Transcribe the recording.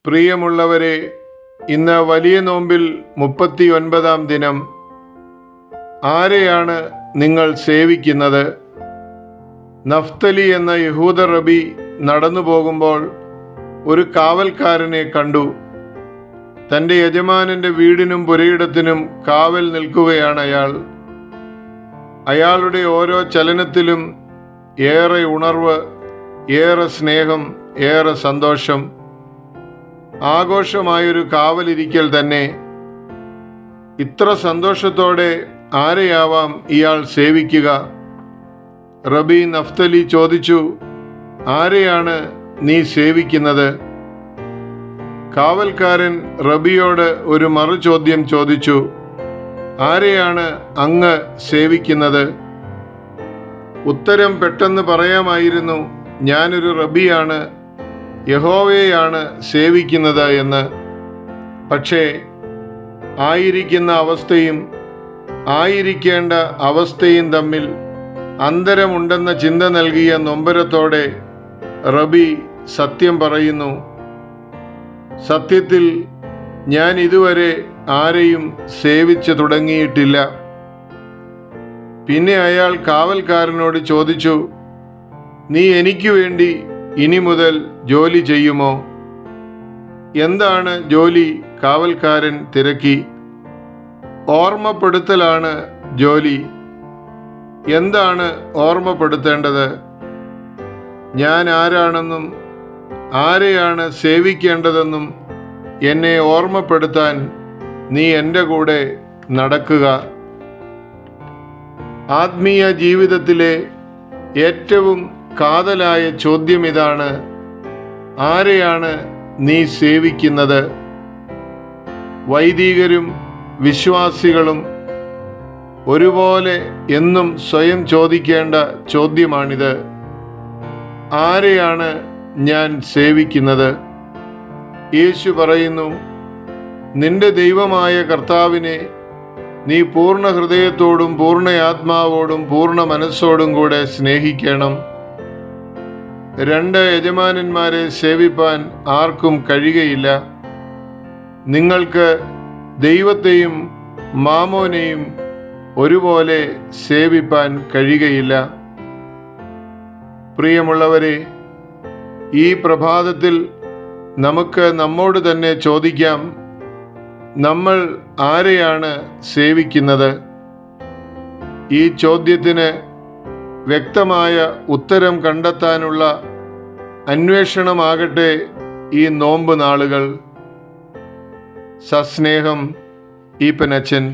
പ്രിയമുള്ളവരെ, ഇന്ന് വലിയ നോമ്പിൽ 39-ാം ദിനം. ആരെയാണ് നിങ്ങൾ സേവിക്കുന്നത്? നഫ്തലി എന്ന യഹൂദ റബി നടന്നു പോകുമ്പോൾ ഒരു കാവൽക്കാരനെ കണ്ടു. തൻ്റെ യജമാനൻ്റെ വീടിനും പുരയിടത്തിനും കാവൽ നിൽക്കുകയാണ് അയാൾ. അയാളുടെ ഓരോ ചലനത്തിലും ഏറെ ഉണർവ്, ഏറെ സ്നേഹം, ഏറെ സന്തോഷം. ആഘോഷമായൊരു കാവലിരിക്കൽ തന്നെ. ഇത്ര സന്തോഷത്തോടെ ആരെയാവാം ഇയാൾ സേവിക്കുക? റബി നഫ്തലി ചോദിച്ചു, ആരെയാണ് നീ സേവിക്കുന്നത്? കാവൽക്കാരൻ റബിയോട് ഒരു മറുചോദ്യം ചോദിച്ചു, ആരെയാണ് അങ്ങ് സേവിക്കുന്നത്? ഉത്തരം പെട്ടെന്ന് പറയാമായിരുന്നു, ഞാനൊരു റബിയാണ്, യഹോവയെയാണ് സേവിക്കുന്നത് എന്ന്. പക്ഷേ ആയിരിക്കുന്ന അവസ്ഥയും ആയിരിക്കേണ്ട അവസ്ഥയും തമ്മിൽ അന്തരമുണ്ടെന്ന ചിന്ത നൽകിയ നൊമ്പരത്തോടെ റബി സത്യം പറയുന്നു, സത്യത്തിൽ ഞാൻ ഇതുവരെ ആരെയും സേവിച്ചു തുടങ്ങിയിട്ടില്ല. പിന്നെ അയാൾ കാവൽക്കാരനോട് ചോദിച്ചു, നീ എനിക്ക് വേണ്ടി ഇനി മുതൽ ജോലി ചെയ്യുമോ? എന്താണ് ജോലി? കാവൽക്കാരൻ തിരക്കി. ഓർമ്മപ്പെടുത്തലാണ് ജോലി. എന്താണ് ഓർമ്മപ്പെടുത്തേണ്ടത്? ഞാൻ ആരാണെന്നും ആരെയാണ് സേവിക്കേണ്ടതെന്നും എന്നെ ഓർമ്മപ്പെടുത്താൻ നീ എൻ്റെ കൂടെ നടക്കുക. ആത്മീയ ജീവിതത്തിലെ ഏറ്റവും കാതലായ ചോദ്യം ഇതാണ്, ആരെയാണ് നീ സേവിക്കുന്നത്? വൈദികരും വിശ്വാസികളും ഒരുപോലെ എന്നും സ്വയം ചോദിക്കേണ്ട ചോദ്യമാണിത്. ആരെയാണ് ഞാൻ സേവിക്കുന്നത്? യേശു പറയുന്നു, നിന്റെ ദൈവമായ കർത്താവിനെ നീ പൂർണ്ണ ഹൃദയത്തോടും പൂർണ്ണ ആത്മാവോടും പൂർണ്ണ മനസ്സോടും കൂടെ സ്നേഹിക്കണം. രണ്ട് യജമാനന്മാരെ സേവിപ്പാൻ ആർക്കും കഴിയുകയില്ല. നിങ്ങൾക്ക് ദൈവത്തെയും മാമോനെയും ഒരുപോലെ സേവിപ്പാൻ കഴിയുകയില്ല. പ്രിയമുള്ളവരെ, ഈ പ്രഭാതത്തിൽ നമുക്ക് നമ്മോട് തന്നെ ചോദിക്കാം, നമ്മൾ ആരെയാണ് സേവിക്കുന്നത്? ഈ ചോദ്യത്തിന് വ്യക്തമായ ഉത്തരം കണ്ടെത്താനുള്ള അന്വേഷണമാകട്ടെ ഈ നോമ്പ് നാളുകൾ. സസ്നേഹം, ഈപ്പനച്ചൻ.